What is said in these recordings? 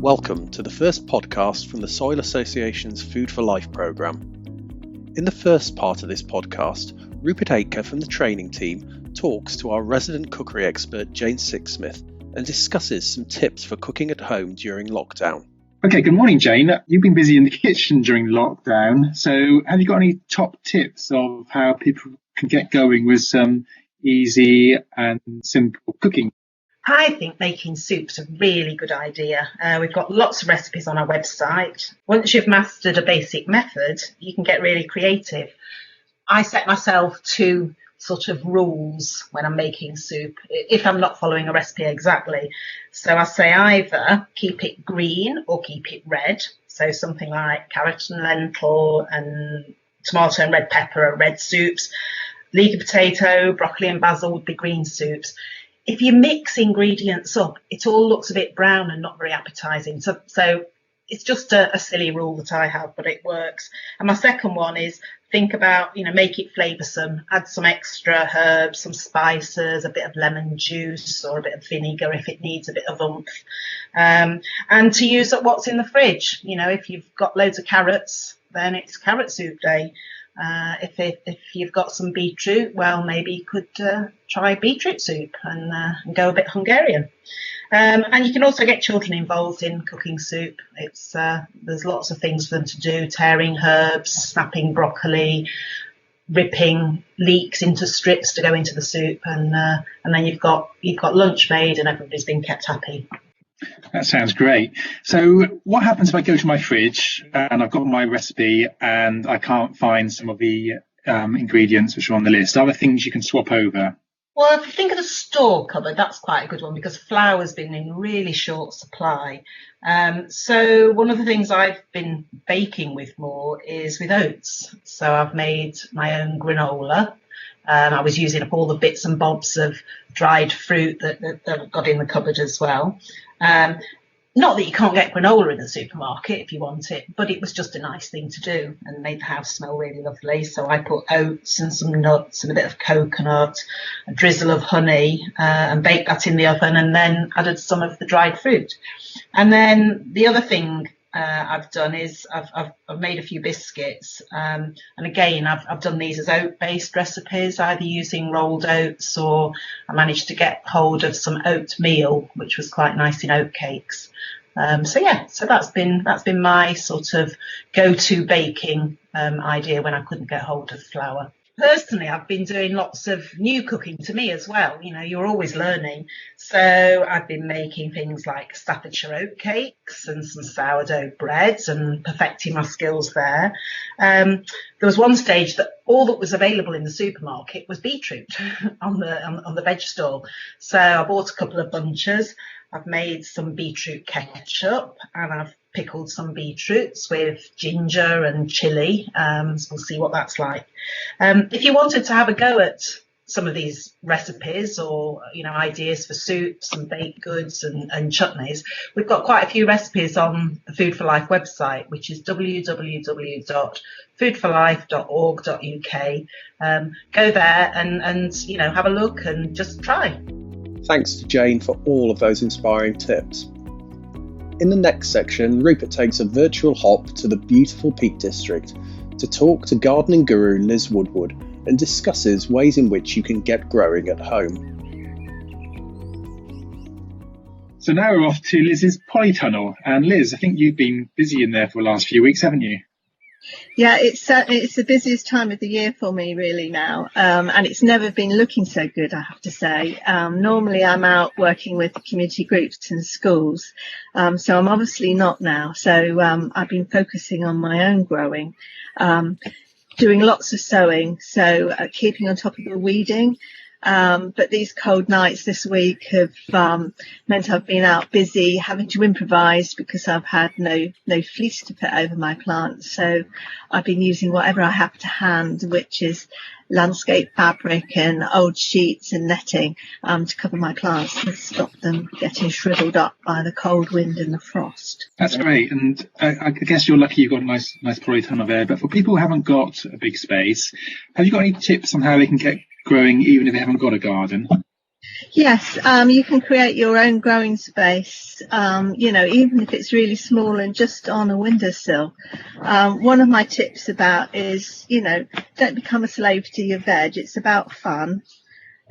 Welcome to the first podcast from the Soil Association's Food for Life programme. In the first part of this podcast, Rupert Aitker from the training team talks to our resident cookery expert Jane Sixsmith and discusses some tips for cooking at home during lockdown. Okay, good morning, Jane. You've been busy in the kitchen during lockdown, so have you got any top tips of how people can get going with some easy and simple cooking? I think making soup's a really good idea. We've got lots of recipes on our website. Once you've mastered a basic method, you can get really creative. I set myself two sort of rules when I'm making soup, if I'm not following a recipe exactly. So I say either keep it green or keep it red. So something like carrot and lentil and tomato and red pepper are red soups. Leafy potato, broccoli and basil would be green soups. If you mix ingredients up, it all looks a bit brown and not very appetizing. So it's just a silly rule that I have, but it works. And my second one is think about, make it flavoursome. Add some extra herbs, some spices, a bit of lemon juice or a bit of vinegar if it needs a bit of oomph. And to use up what's in the fridge. If you've got loads of carrots, then it's carrot soup day. If you've got some beetroot, well, maybe you could try beetroot soup and go a bit Hungarian. And you can also get children involved in cooking soup. There's lots of things for them to do: tearing herbs, snapping broccoli, ripping leeks into strips to go into the soup, and then you've got lunch made and everybody's been kept happy. That sounds great. So what happens if I go to my fridge and I've got my recipe and I can't find some of the ingredients which are on the list? Are there things you can swap over? Well, if you think of the store cupboard, that's quite a good one because flour's been in really short supply. So one of the things I've been baking with more is with oats. So I've made my own granola. I was using up all the bits and bobs of dried fruit that I've got in the cupboard as well. Not that you can't get granola in the supermarket if you want it, but it was just a nice thing to do and made the house smell really lovely. So I put oats and some nuts and a bit of coconut, a drizzle of honey, and baked that in the oven and then added some of the dried fruit. And then the other thing I've done is I've made a few biscuits, and again I've done these as oat-based recipes, either using rolled oats or I managed to get hold of some oatmeal, which was quite nice in oat cakes. So that's been my sort of go-to baking idea when I couldn't get hold of flour. Personally, I've been doing lots of new cooking to me as well. You're always learning. So I've been making things like Staffordshire oat cakes and some sourdough breads and perfecting my skills there. There was one stage that all that was available in the supermarket was beetroot on the veg stall. So I bought a couple of bunches. I've made some beetroot ketchup and I've pickled some beetroots with ginger and chilli. So we'll see what that's like. If you wanted to have a go at some of these recipes or, ideas for soups and baked goods and chutneys, we've got quite a few recipes on the Food for Life website, which is www.foodforlife.org.uk. Go there and have a look and just try. Thanks to Jane for all of those inspiring tips. In the next section, Rupert takes a virtual hop to the beautiful Peak District to talk to gardening guru Liz Woodward and discusses ways in which you can get growing at home. So now we're off to Liz's polytunnel. And Liz, I think you've been busy in there for the last few weeks, haven't you? Yeah, it's the busiest time of the year for me really now, and it's never been looking so good, I have to say. Normally I'm out working with community groups and schools, so I'm obviously not now. So I've been focusing on my own growing, doing lots of sowing, so keeping on top of the weeding. But these cold nights this week have meant I've been out busy having to improvise because I've had no fleece to put over my plants. So I've been using whatever I have to hand, which is landscape fabric and old sheets and netting to cover my plants to stop them getting shriveled up by the cold wind and the frost. That's great. And I guess you're lucky you've got a nice polytunnel there. But for people who haven't got a big space, have you got any tips on how they can get growing even if they haven't got a garden? Yes, you can create your own growing space, even if it's really small and just on a windowsill. One of my tips about is, don't become a slave to your veg. It's about fun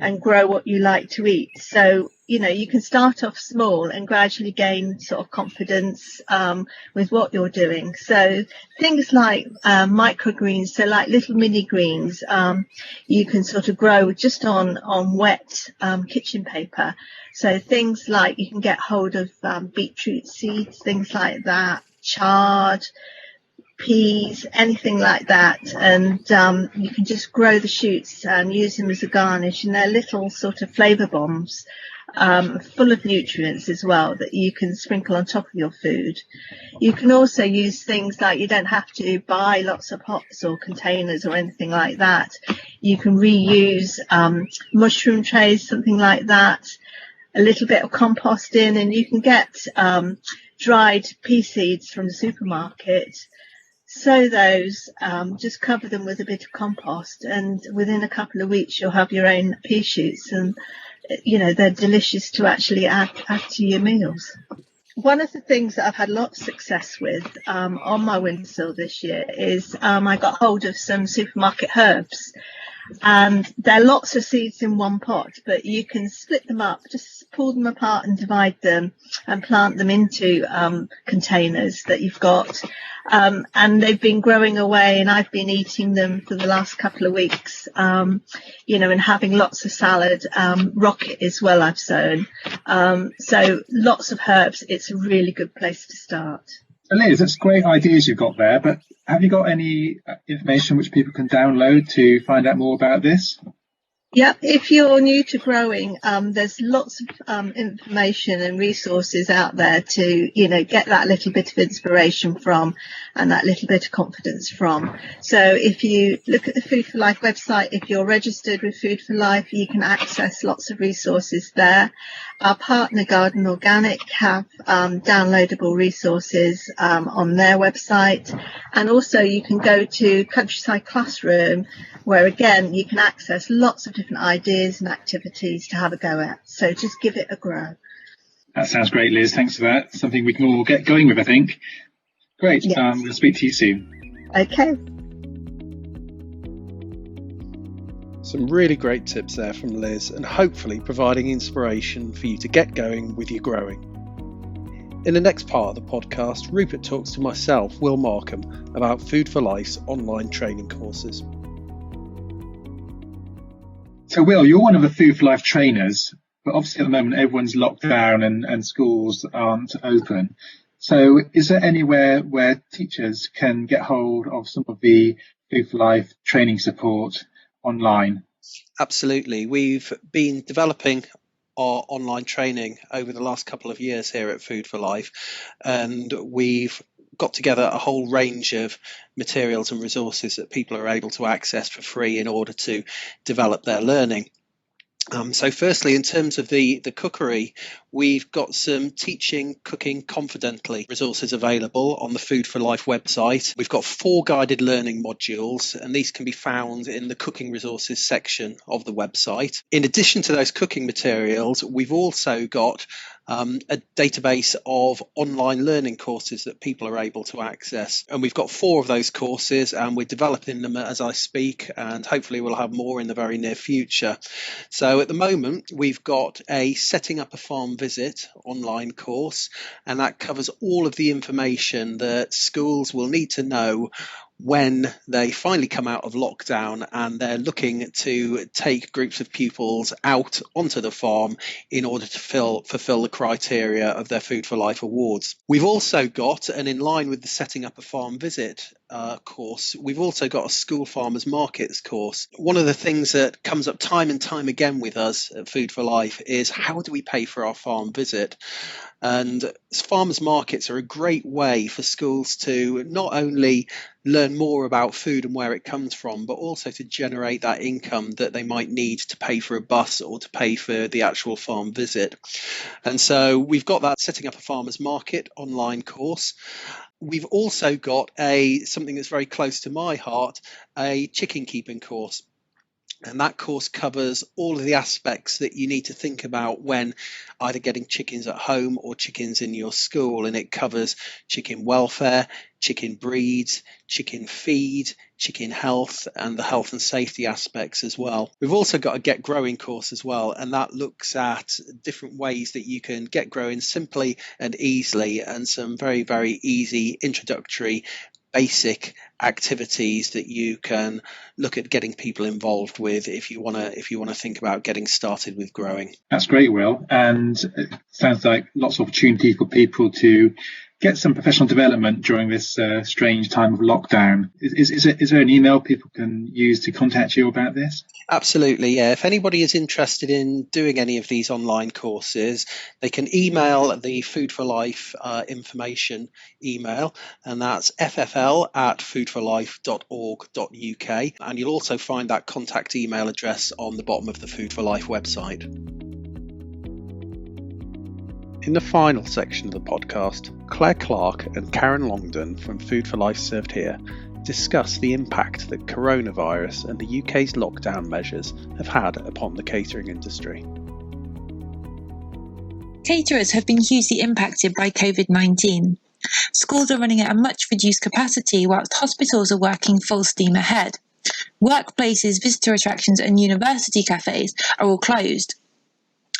and grow what you like to eat. So, you can start off small and gradually gain sort of confidence with what you're doing. So things like microgreens, so like little mini greens, you can sort of grow just on wet kitchen paper. So things like you can get hold of beetroot seeds, things like that, chard, peas, anything like that, and you can just grow the shoots and use them as a garnish, and they're little sort of flavour bombs, full of nutrients as well, that you can sprinkle on top of your food. You can also use things like, you don't have to buy lots of pots or containers or anything like that. You can reuse mushroom trays, something like that, a little bit of compost in, and you can get dried pea seeds from the supermarket. Sow those, just cover them with a bit of compost, and within a couple of weeks you'll have your own pea shoots, and they're delicious to actually add to your meals. One of the things that I've had lots of success with on my windowsill this year is I got hold of some supermarket herbs. And there are lots of seeds in one pot, but you can split them up, just pull them apart and divide them and plant them into containers that you've got. And they've been growing away, and I've been eating them for the last couple of weeks, and having lots of salad. Rocket as well I've sown. So lots of herbs. It's a really good place to start. Liz, that's great ideas you've got there, but have you got any information which people can download to find out more about this? Yep, if you're new to growing, there's lots of information and resources out there to, get that little bit of inspiration from and that little bit of confidence from. So if you look at the Food for Life website, if you're registered with Food for Life, you can access lots of resources there. Our partner Garden Organic have downloadable resources on their website. And also you can go to Countryside Classroom, where again you can access lots of different ideas and activities to have a go at. So just give it a go. That sounds great, Liz. Thanks for that. Something we can all get going with, I think. Great. Yes. We'll speak to you soon. Okay. Some really great tips there from Liz, and hopefully providing inspiration for you to get going with your growing. In the next part of the podcast, Rupert talks to myself, Will Markham, about Food for Life's online training courses. So, Will, you're one of the Food for Life trainers, but obviously at the moment everyone's locked down and schools aren't open. So is there anywhere where teachers can get hold of some of the Food for Life training support online? Absolutely. We've been developing our online training over the last couple of years here at Food for Life, and we've got together a whole range of materials and resources that people are able to access for free in order to develop their learning. So firstly, in terms of the cookery, we've got some teaching cooking confidently resources available on the Food for Life website. We've got 4 guided learning modules, and these can be found in the cooking resources section of the website. In addition to those cooking materials, we've also got a database of online learning courses that people are able to access. And we've got 4 of those courses, and we're developing them as I speak, and hopefully we'll have more in the very near future. So at the moment, we've got a Setting Up a Farm Visit online course, and that covers all of the information that schools will need to know when they finally come out of lockdown and they're looking to take groups of pupils out onto the farm in order to fulfill the criteria of their Food for Life awards. We've also got, and in line with the Setting Up a Farm Visit course, we've also got a School Farmers Markets course. One of the things that comes up time and time again with us at Food for Life is, how do we pay for our farm visit? And farmers markets are a great way for schools to not only learn more about food and where it comes from, but also to generate that income that they might need to pay for a bus or to pay for the actual farm visit. And so we've got that Setting Up a Farmers Market online course. We've also got something that's very close to my heart, a chicken keeping course. And that course covers all of the aspects that you need to think about when either getting chickens at home or chickens in your school. And it covers chicken welfare, chicken breeds, chicken feed, chicken health, and the health and safety aspects as well. We've also got a Get Growing course as well, and that looks at different ways that you can get growing simply and easily, and some very, very easy introductory basic activities that you can look at getting people involved with if you want to think about getting started with growing. That's great, Will, and it sounds like lots of opportunity for people to get some professional development during this strange time of lockdown. Is there an email people can use to contact you about this? Absolutely, yeah. If anybody is interested in doing any of these online courses, they can email the Food for Life information email, and that's ffl@foodforlife.org.uk. And you'll also find that contact email address on the bottom of the Food for Life website. In the final section of the podcast, Claire Clark and Karen Longdon from Food for Life Served Here discuss the impact that coronavirus and the UK's lockdown measures have had upon the catering industry. Caterers have been hugely impacted by COVID-19. Schools are running at a much reduced capacity whilst hospitals are working full steam ahead. Workplaces, visitor attractions and university cafes are all closed.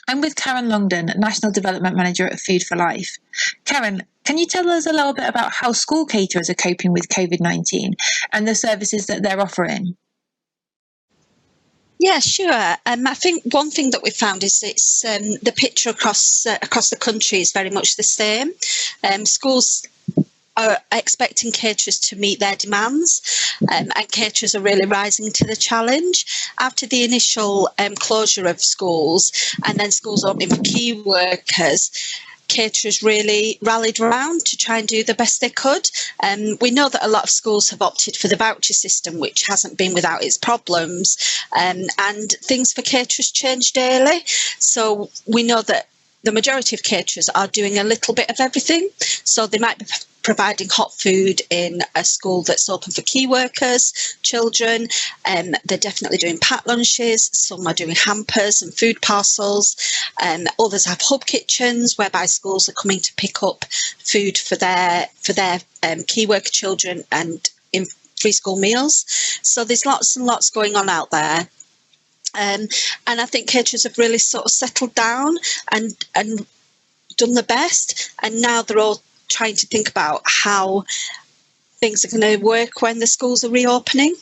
I'm with Karen Longdon, National Development Manager at Food for Life. Karen, can you tell us a little bit about how school caterers are coping with COVID-19 and the services that they're offering? Yeah, sure. I think one thing that we found is it's the picture across the country is very much the same. Schools are expecting caterers to meet their demands, and caterers are really rising to the challenge. After the initial closure of schools and then schools opening for key workers, caterers really rallied around to try and do the best they could. We know that a lot of schools have opted for the voucher system, which hasn't been without its problems, and things for caterers change daily. So we know that the majority of caterers are doing a little bit of everything. So they might be providing hot food in a school that's open for key workers, children. They're definitely doing packed lunches. Some are doing hampers and food parcels. Others have hub kitchens whereby schools are coming to pick up food for their key worker children and in free school meals. So there's lots and lots going on out there. And I think caterers have really sort of settled down and done the best. And now they're all trying to think about how things are going to work when the schools are reopening,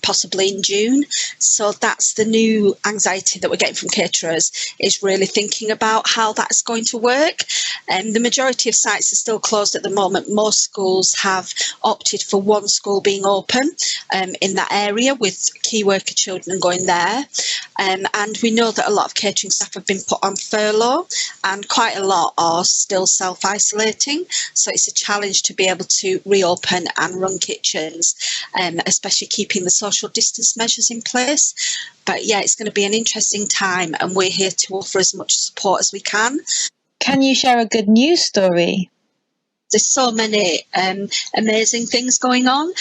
possibly in June. So that's the new anxiety that we're getting from caterers, is really thinking about how that's going to work. And the majority of sites are still closed at the moment. Most schools have opted for one school being open in that area with key worker children going there. And we know that a lot of catering staff have been put on furlough and quite a lot are still self-isolating. So it's a challenge to be able to reopen and run kitchens, especially keeping the social distance measures in place. But yeah, it's going to be an interesting time and we're here to offer as much support as we can. Can you share a good news story? There's so many amazing things going on,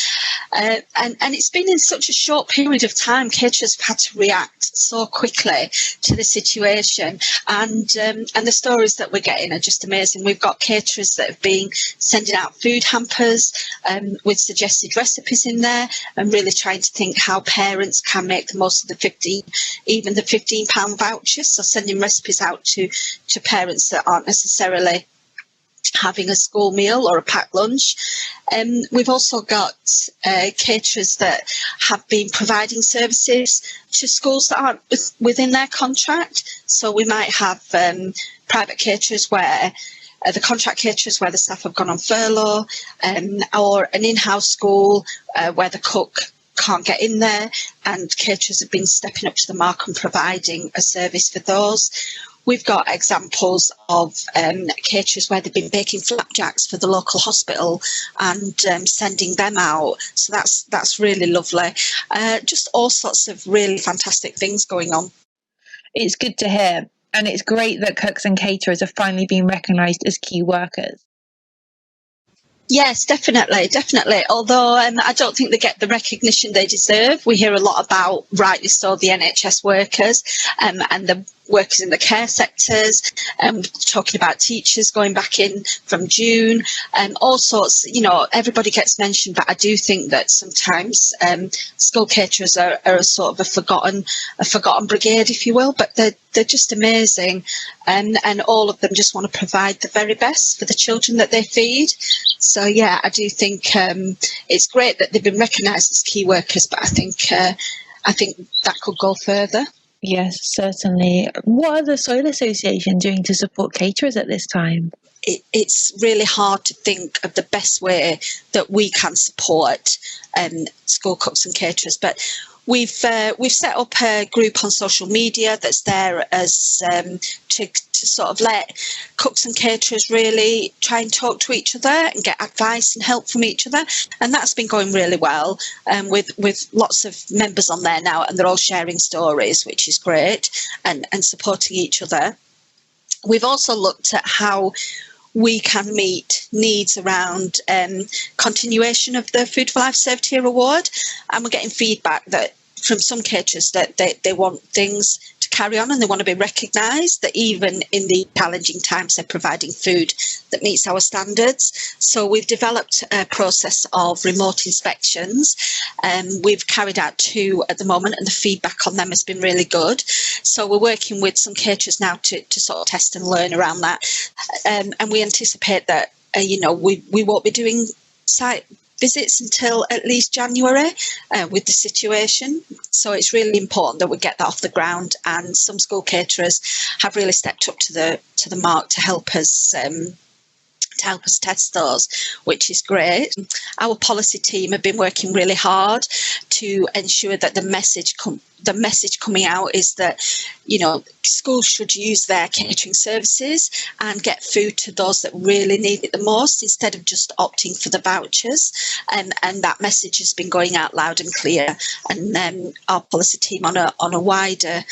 and it's been in such a short period of time. Caterers have had to react so quickly to the situation, and the stories that we're getting are just amazing. We've got caterers that have been sending out food hampers with suggested recipes in there, and really trying to think how parents can make the most of the £15 vouchers. So sending recipes out to parents that aren't necessarily having a school meal or a packed lunch. We've also got caterers that have been providing services to schools that aren't within their contract. So we might have private caterers where the contract caterers where the staff have gone on furlough, or an in-house school where the cook can't get in there, and caterers have been stepping up to the mark and providing a service for those. We've got examples of caterers where they've been baking flapjacks for the local hospital and sending them out. So that's really lovely. Just all sorts of really fantastic things going on. It's good to hear. And it's great that cooks and caterers are finally being recognised as key workers. Yes, definitely. Although I don't think they get the recognition they deserve. We hear a lot about, rightly so, the NHS workers and the workers in the care sectors, talking about teachers going back in from June, all sorts. Everybody gets mentioned, but I do think that sometimes school caterers are a sort of a forgotten brigade, if you will. But they're just amazing, and all of them just want to provide the very best for the children that they feed. So yeah, I do think it's great that they've been recognised as key workers, but I think that could go further. Yes, certainly. What are the Soil Association doing to support caterers at this time? It's really hard to think of the best way that we can support school cooks and caterers, but we've set up a group on social media that's there as to sort of let cooks and caterers really try and talk to each other and get advice and help from each other, and that's been going really well, with lots of members on there now, and they're all sharing stories, which is great, and supporting each other. We've also looked at how we can meet needs around continuation of the Food for Life Served Here award, and we're getting feedback that from some caterers that they want things to carry on and they want to be recognised, that even in the challenging times they're providing food that meets our standards. So we've developed a process of remote inspections, and we've carried out 2 at the moment, and the feedback on them has been really good. So we're working with some caterers now to sort of test and learn around that, and we anticipate that we won't be doing site visits until at least January with the situation. So it's really important that we get that off the ground, and some school caterers have really stepped up to the mark to help us test those, which is great. Our policy team have been working really hard to ensure that the message coming out is that schools should use their catering services and get food to those that really need it the most, instead of just opting for the vouchers, and that message has been going out loud and clear, and our policy team on a wider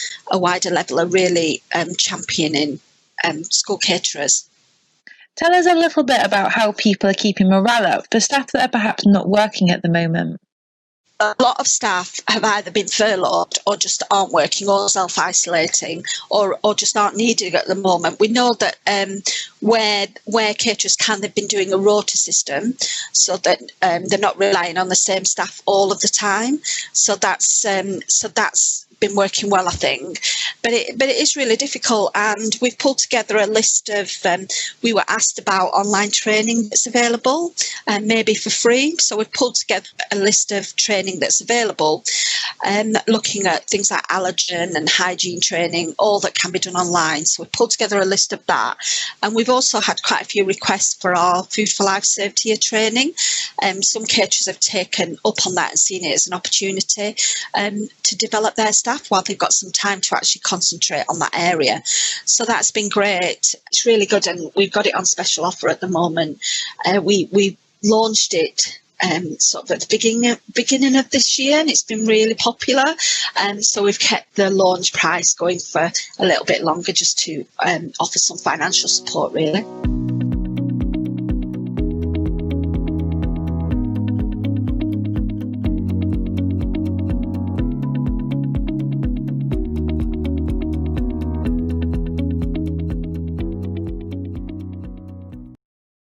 level are really championing school caterers. Tell us a little bit about how people are keeping morale up for staff that are perhaps not working at the moment. A lot of staff have either been furloughed or just aren't working, or self-isolating, or just aren't needed at the moment. We know that where caterers can, they've been doing a rota system so that they're not relying on the same staff all of the time. So that's been working well, I think, but it is really difficult, and we've pulled together a list of we were asked about online training that's available, and maybe for free, so we've pulled together a list of training that's available, looking at things like allergen and hygiene training, all that can be done online. So we've pulled together a list of that, and we've also had quite a few requests for our Food for Life Served Here training. Some caterers have taken up on that and seen it as an opportunity to develop their staff while they've got some time to actually concentrate on that area. So that's been great. It's really good, and we've got it on special offer at the moment. We launched it sort of at the beginning of this year, and it's been really popular, and so we've kept the launch price going for a little bit longer, just to offer some financial support, really.